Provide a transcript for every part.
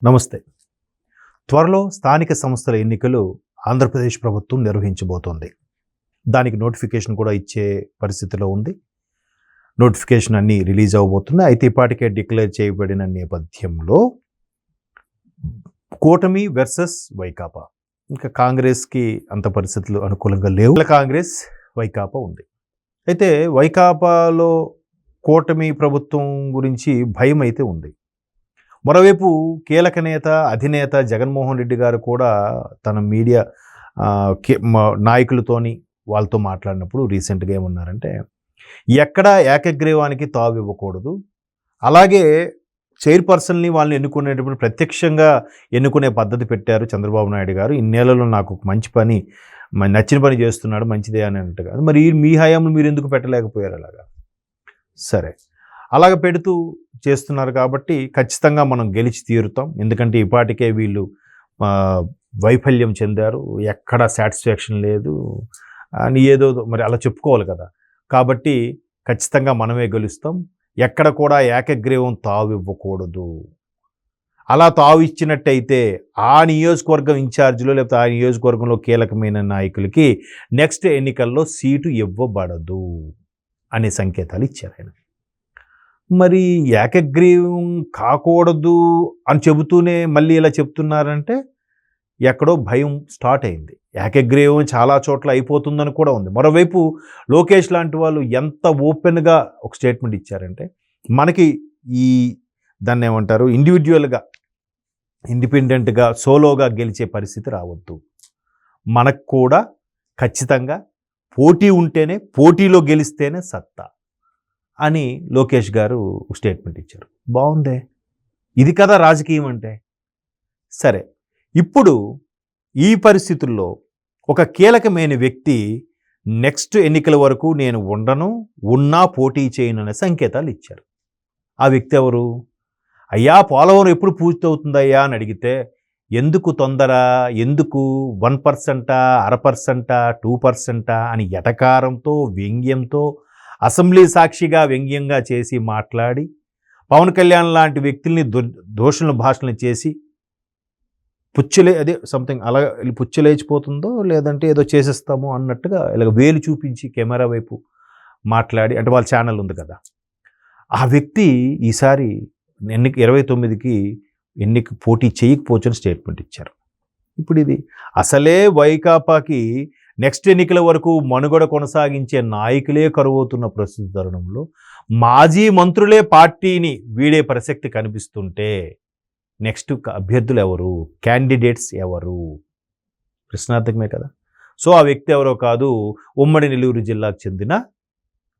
నమస్తే. త్వరలో స్థానిక సంస్థల ఎన్నికలు ఆంధ్రప్రదేశ్ ప్రభుత్వం నిర్వహించబోతోంది. దానికి నోటిఫికేషన్ కూడా ఇచ్చే పరిస్థితిలో ఉంది. నోటిఫికేషన్ అన్నీ రిలీజ్ అవ్వబోతున్నాయి. అయితే ఇప్పటికే డిక్లేర్ చేయబడిన నేపథ్యంలో కూటమి వర్సెస్ వైకాపా. ఇంకా కాంగ్రెస్కి అంత పరిస్థితులు అనుకూలంగా లేవు. కాంగ్రెస్ వైకాపా ఉంది. అయితే వైకాపాలో కూటమి ప్రభుత్వం గురించి భయం అయితే ఉంది. మరోవైపు కీలక నేత అధినేత జగన్మోహన్ రెడ్డి గారు కూడా తన మీడియా నాయకులతోని వాళ్ళతో మాట్లాడినప్పుడు రీసెంట్గా ఏమన్నారంటే, ఎక్కడా ఏకగ్రీవానికి తావు ఇవ్వకూడదు, అలాగే చైర్పర్సన్ని వాళ్ళని ఎన్నుకునేటప్పుడు ప్రత్యక్షంగా ఎన్నుకునే పద్ధతి పెట్టారు చంద్రబాబు నాయుడు గారు. ఇన్నేళ్లలో నాకు మంచి పని నచ్చిన పని చేస్తున్నాడు, మంచిదే అని అన్నట్టుగా. మరి మీ హయాంలో మీరు ఎందుకు పెట్టలేకపోయారు అలాగా? సరే, అలాగ పెడుతూ చేస్తున్నారు కాబట్టి ఖచ్చితంగా మనం గెలిచి తీరుతాం. ఎందుకంటే ఇప్పటికే వీళ్ళు వైఫల్యం చెందారు, ఎక్కడ సాటిస్ఫాక్షన్ లేదు అని ఏదో మరి అలా చెప్పుకోవాలి కదా. కాబట్టి ఖచ్చితంగా మనమే గెలుస్తాం, ఎక్కడ కూడా ఏకగ్రీవం తావు ఇవ్వకూడదు. అలా తావు ఇచ్చినట్టయితే ఆ నియోజకవర్గం ఇన్ఛార్జిలో లేకపోతే ఆ నియోజకవర్గంలో కీలకమైన నాయకులకి నెక్స్ట్ ఎన్నికల్లో సీటు ఇవ్వబడదు అనే సంకేతాలు ఇచ్చారు ఆయన. మరి ఏకగ్రీవం కాకూడదు అని చెబుతూనే మళ్ళీ ఇలా చెప్తున్నారంటే ఎక్కడో భయం స్టార్ట్ అయింది. ఏకగ్రీవం చాలా చోట్ల అయిపోతుందని కూడా ఉంది. మరోవైపు లోకేష్ లాంటి వాళ్ళు ఎంత ఓపెన్గా ఒక స్టేట్మెంట్ ఇచ్చారంటే, మనకి దాన్ని ఏమంటారు, ఇండివిజువల్గా ఇండిపెండెంట్గా సోలోగా గెలిచే పరిస్థితి రావద్దు, మనకు కూడా ఖచ్చితంగా పోటీ ఉంటేనే, పోటీలో గెలిస్తేనే సత్తా అని లోకేష్ గారు స్టేట్మెంట్ ఇచ్చారు. బాగుందే, ఇది కదా రాజకీయం అంటే. సరే, ఇప్పుడు ఈ పరిస్థితుల్లో ఒక కీలకమైన వ్యక్తి నెక్స్ట్ ఎన్నికల వరకు నేను ఉన్నా పోటీ చేయను అనే సంకేతాలు ఇచ్చారు. ఆ వ్యక్తి ఎవరు? అయ్యా పోలవరం ఎప్పుడు పూర్తవుతుందయ్యా అని అడిగితే, ఎందుకు తొందర, ఎందుకు 1%, 0.5%, 2% అని ఎటకారంతో వ్యంగ్యంతో అసెంబ్లీ సాక్షిగా వ్యంగ్యంగా చేసి మాట్లాడి, పవన్ కళ్యాణ్ లాంటి వ్యక్తుల్ని దోషులను భాషలను చేసి అదే సంథింగ్ అలా పుచ్చలేచిపోతుందో లేదంటే ఏదో చేసేస్తామో అన్నట్టుగా ఇలాగ వేలు చూపించి కెమెరా వైపు మాట్లాడి, అంటే వాళ్ళ ఛానల్ ఉంది కదా, ఆ వ్యక్తి ఈసారి 29కి ఎన్నిక పోటీ చేయకపోవచ్చని స్టేట్మెంట్ ఇచ్చారు. ఇప్పుడు ఇది అసలే వైకాపాకి నెక్స్ట్ ఎన్నికల వరకు మనుగడ కొనసాగించే నాయకులే కరువవుతున్న ప్రస్తుత తరుణంలో మాజీ మంత్రులే పార్టీని వీడే ప్రసక్తి కనిపిస్తుంటే నెక్స్ట్ అభ్యర్థులు ఎవరు, క్యాండిడేట్స్ ఎవరు? ప్రశ్నార్థకమే కదా. సో ఆ వ్యక్తి ఎవరో కాదు, ఉమ్మడి నెల్లూరు జిల్లాకు చెందిన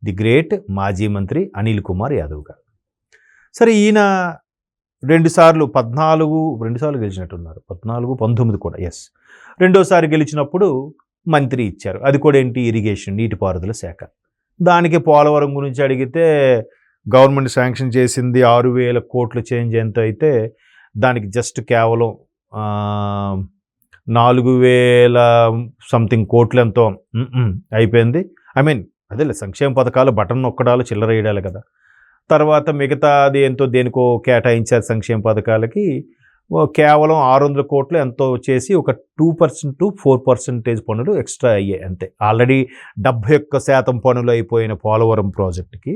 ది గ్రేట్ మాజీ మంత్రి అనిల్ కుమార్ యాదవ్ గారు. సరే, ఈయన 2 సార్లు గెలిచినట్టున్నారు, 14, 19 కూడా. ఎస్, రెండోసారి గెలిచినప్పుడు మంత్రి ఇచ్చారు. అది కూడా ఏంటి, ఇరిగేషన్, నీటిపారుదల శాఖ. దానికి పోలవరం గురించి అడిగితే గవర్నమెంట్ శాంక్షన్ చేసింది 6,000 కోట్లు చేంజ్ ఎంత అయితే దానికి జస్ట్ కేవలం 4,000 సంథింగ్ కోట్లు ఎంతో అయిపోయింది. అదే సంక్షేమ పథకాలు బటన్ నొక్కడాలు చిల్లర వేయడాలి కదా. తర్వాత మిగతాది ఎంతో దేనికో కేటాయించారు సంక్షేమ పథకాలకి, కేవలం 600 కోట్లు ఎంతో చేసి ఒక 2% to 4% పనులు ఎక్స్ట్రా అయ్యాయి అంతే. ఆల్రెడీ 71% పనులు అయిపోయిన పోలవరం ప్రాజెక్టుకి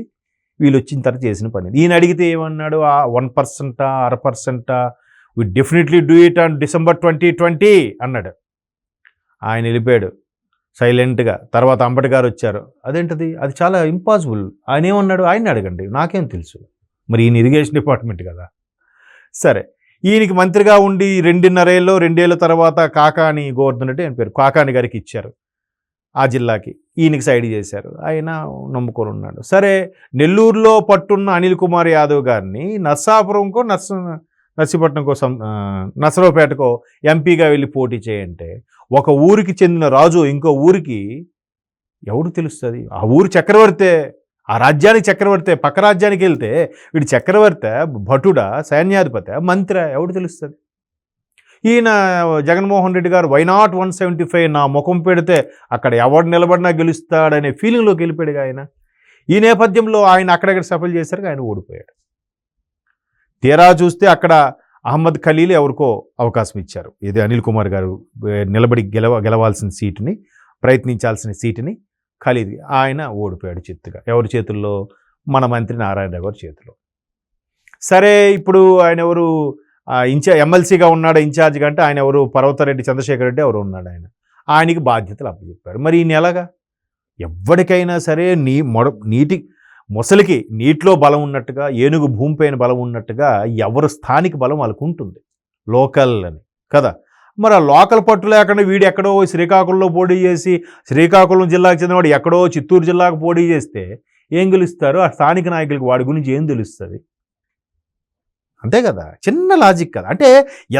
వీళ్ళు వచ్చిన తర్వాత చేసిన పని. ఈయన అడిగితే ఏమన్నాడు, 1%, 0.5%, we definitely do it on December 2020 అన్నాడు. ఆయన వెళ్ళిపోయాడు సైలెంట్గా. తర్వాత అంబటి గారు వచ్చారు. అదేంటది, అది చాలా ఇంపాసిబుల్. ఆయన ఏమన్నాడు, ఆయన అడగండి, నాకేం తెలుసు. మరి ఈయన ఇరిగేషన్ డిపార్ట్మెంట్ కదా. సరే, ఈయనకి మంత్రిగా ఉండి 2 ఏళ్ళ తర్వాత కాకాని గోవర్ధన్ రెడ్డి ఆయన పేరు, కాకాని గారికి ఇచ్చారు ఆ జిల్లాకి. ఈయనకి సైడ్ చేశారు, ఆయన నమ్ముకొని ఉన్నాడు. సరే, నెల్లూరులో పట్టున్న అనిల్ కుమార్ యాదవ్ గారిని నర్సాపురంకో నర్సీపట్నంకో నర్సరావుపేటకో ఎంపీగా వెళ్ళి పోటీ చేయంటే, ఒక ఊరికి చెందిన రాజు ఇంకో ఊరికి ఎవడు తెలుస్తుంది? ఆ ఊరు చక్రవర్తే, ఆ రాజ్యానికి చక్రవర్తే. పక్క రాజ్యానికి వెళ్తే వీడు చక్రవర్తే, భటుడా, సైన్యాధిపతి, మంత్రి, ఎవడు తెలుస్తుంది? ఈయన జగన్మోహన్ రెడ్డి గారు వైనాట్ 175 నా ముఖం పెడితే అక్కడ ఎవడు నిలబడినా గెలుస్తాడనే ఫీలింగ్లోకి వెళ్ళిపోయాడు ఆయన. ఈ నేపథ్యంలో ఆయన అక్కడెక్కడ సఫలు చేశారు, ఆయన ఓడిపోయాడు. తీరా చూస్తే అక్కడ అహ్మద్ ఖలీల్ ఎవరికో అవకాశం ఇచ్చారు. ఇది అనిల్ కుమార్ గారు నిలబడి గెలవాల్సిన సీటుని, ప్రయత్నించాల్సిన సీటుని ఖలీల్ ఆయన ఓడిపోయాడు చిత్తుగా. ఎవరి చేతుల్లో? మన మంత్రి నారాయణరావు గారి చేతిలో. సరే, ఇప్పుడు ఆయన ఎవరు ఎమ్మెల్సీగా ఉన్నాడు ఇన్ఛార్జ్గా అంటే ఆయన ఎవరు? పర్వతారెడ్డి చంద్రశేఖర్ రెడ్డి ఎవరు ఉన్నాడు ఆయనకి బాధ్యతలు అప్పచెప్పాడు. మరి ఈయన ఎలాగా? ఎవ్వడికైనా సరే నీటి మొసలికి నీటిలో బలం ఉన్నట్టుగా, ఏనుగు భూమిపైన బలం ఉన్నట్టుగా ఎవరు స్థానిక బలం వాళ్ళకు ఉంటుంది, లోకల్ అని కదా. మరి ఆ లోకల్ పట్టు లేకుండా వీడు ఎక్కడో శ్రీకాకుళంలో పోటీ చేసి, శ్రీకాకుళం జిల్లాకు చెందినవాడు ఎక్కడో చిత్తూరు జిల్లాకు పోటీ చేస్తే ఏం గెలుస్తారు? ఆ స్థానిక నాయకులకి వాడి గురించి ఏం తెలుస్తుంది? అంతే కదా, చిన్న లాజిక్ కదా. అంటే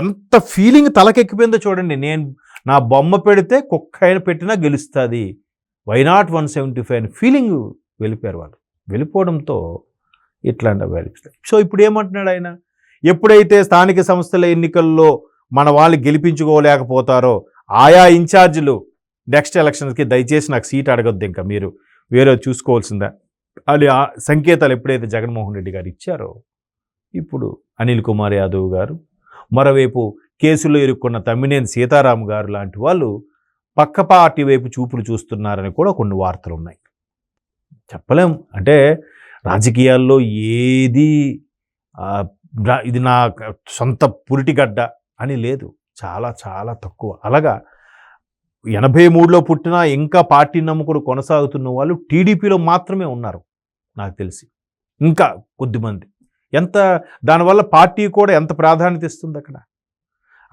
ఎంత ఫీలింగ్ తలకెక్కిపోయిందో చూడండి. నేను నా బొమ్మ పెడితే కుక్క అయిన పెట్టినా గెలుస్తుంది, వైనాట్ 175 అని ఫీలింగ్ వెళ్ళిపోయారు వాళ్ళు. వెళ్ళిపోవడంతో ఇట్లాంటి వెళ్ళిపోతాయి. సో ఇప్పుడు ఏమంటున్నాడు ఆయన? ఎప్పుడైతే స్థానిక సంస్థల ఎన్నికల్లో మన వాళ్ళు గెలిపించుకోలేకపోతారో ఆయా ఇన్ఛార్జీలు నెక్స్ట్ ఎలక్షన్స్కి దయచేసి నాకు సీట్ అడగొద్దు, ఇంకా మీరు వేరే చూసుకోవాల్సిందా అని ఆ సంకేతాలు ఎప్పుడైతే జగన్మోహన్ రెడ్డి గారు ఇచ్చారో, ఇప్పుడు అనిల్ కుమార్ యాదవ్ గారు, మరోవైపు కేసులో ఇరుక్కున్న తమ్మినేని సీతారాం గారు లాంటి వాళ్ళు పక్క పార్టీ వైపు చూపులు చూస్తున్నారని కూడా కొన్ని వార్తలు ఉన్నాయి. చెప్పలేం. అంటే రాజకీయాల్లో ఏది ఇది నా సొంత పురిటిగడ్డ అని లేదు, చాలా చాలా తక్కువ. అలాగా 83లో పుట్టినా ఇంకా పార్టీ నమ్ముకుని కొనసాగుతున్న వాళ్ళు టీడీపీలో మాత్రమే ఉన్నారు నాకు తెలిసి, ఇంకా కొద్దిమంది. ఎంత దానివల్ల పార్టీ కూడా ఎంత ప్రాధాన్యత ఇస్తుంది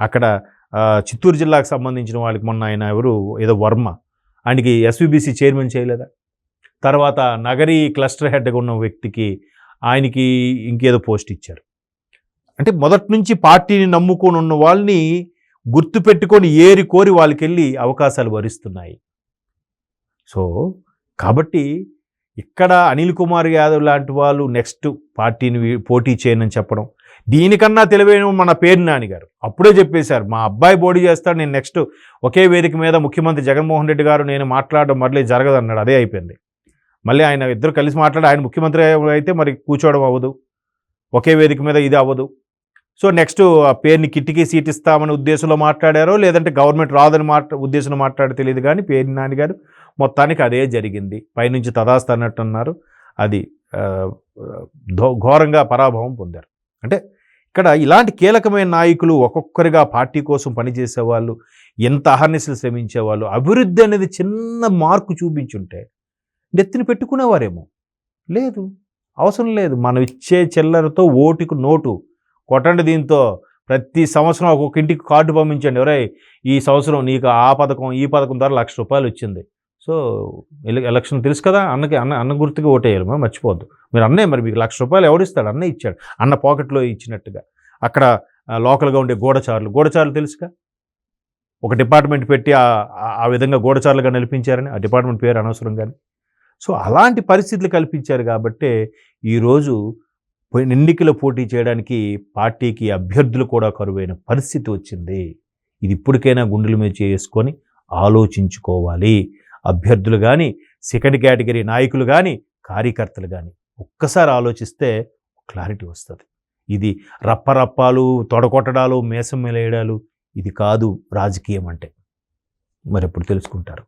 అక్కడ చిత్తూరు జిల్లాకు సంబంధించిన వాళ్ళకి మొన్న ఆయన ఎవరు ఏదో వర్మ, ఆయనకి ఎస్విబిసి చైర్మన్ చేయలేదా? తర్వాత నగరి క్లస్టర్ హెడ్గా ఉన్న వ్యక్తికి ఆయనకి ఇంకేదో పోస్ట్ ఇచ్చారు. అంటే మొదటి నుంచి పార్టీని నమ్ముకొని ఉన్న వాళ్ళని గుర్తుపెట్టుకొని ఏరి కోరి వాళ్ళకి వెళ్ళి అవకాశాలు వరిస్తున్నాయి. సో కాబట్టి ఇక్కడ అనిల్ కుమార్ యాదవ్ లాంటి వాళ్ళు నెక్స్ట్ పార్టీని పోటీ చేయనని చెప్పడం, దీనికన్నా తెలివైన మన పేరు నాని గారు అప్పుడే చెప్పేశారు, మా అబ్బాయి పోటీ చేస్తాడు, నేను నెక్స్ట్ ఒకే వేదిక మీద ముఖ్యమంత్రి జగన్మోహన్ రెడ్డి గారు నేను మాట్లాడడం మళ్ళీ జరగదు అన్నాడు. అదే అయిపోయింది. మళ్ళీ ఆయన ఇద్దరు కలిసి మాట్లాడి ఆయన ముఖ్యమంత్రి అయితే మరి కూర్చోవడం అవ్వదు, ఒకే వేదిక మీద ఇది అవ్వదు. సో నెక్స్ట్ ఆ పేరుని కిట్టికి సీట్ ఇస్తామని ఉద్దేశంలో మాట్లాడారో లేదంటే గవర్నమెంట్ రాదని ఉద్దేశంలో మాట్లాడి తెలియదు, కానీ పేరు నాని గారు మొత్తానికి అదే జరిగింది. పైనుంచి తదాస్తు అన్నట్టు అన్నారు, అది ఘోరంగా పరాభవం పొందారు. అంటే ఇక్కడ ఇలాంటి కీలకమైన నాయకులు ఒక్కొక్కరిగా పార్టీ కోసం పనిచేసేవాళ్ళు, ఎంత అహర్నిశలు శ్రమించేవాళ్ళు, అభివృద్ధి అనేది చిన్న మార్కు చూపించుంటే నెత్తిని పెట్టుకునేవారేమో. లేదు, అవసరం లేదు. మనం ఇచ్చే చిల్లరతో ఓటుకు నోటు కొట్టండి. దీంతో ప్రతి సంవత్సరం ఒక్కొక్క ఇంటికి కార్డు పంపించండి, ఎవరై ఈ సంవత్సరం నీకు ఆ పథకం ఈ పథకం ద్వారా ₹1,00,000 వచ్చింది. సో ఎలక్షన్ తెలుసు కదా, అన్న గుర్తుగా ఓటేయాలి, మర్చిపోవద్దు. మీరు అన్నే మరి మీకు ₹1,00,000 ఎవరిస్తాడు? అన్నే ఇచ్చాడు, అన్న పాకెట్లో ఇచ్చినట్టుగా. అక్కడ లోకల్గా ఉండే గూఢచారులు తెలుసుగా, ఒక డిపార్ట్మెంట్ పెట్టి ఆ విధంగా గూఢచారులుగా నిలిపించారని, ఆ డిపార్ట్మెంట్ పేరు అనవసరం కానీ. సో అలాంటి పరిస్థితులు కల్పించారు కాబట్టే ఈరోజు ఎన్నికల పోటీ చేయడానికి పార్టీకి అభ్యర్థులు కూడా కరువైన పరిస్థితి వచ్చింది. ఇది ఇప్పటికైనా గుండెల మీద చేసుకొని ఆలోచించుకోవాలి. అభ్యర్థులు కానీ, సెకండ్ కేటగిరీ నాయకులు కానీ, కార్యకర్తలు కానీ ఒక్కసారి ఆలోచిస్తే క్లారిటీ వస్తుంది. ఇది రప్పరప్పాలు, తొడకొట్టడాలు, మేసం మెలేయడాలు ఇది కాదు రాజకీయం అంటే. మరి ఎప్పుడు తెలుసుకుంటారు.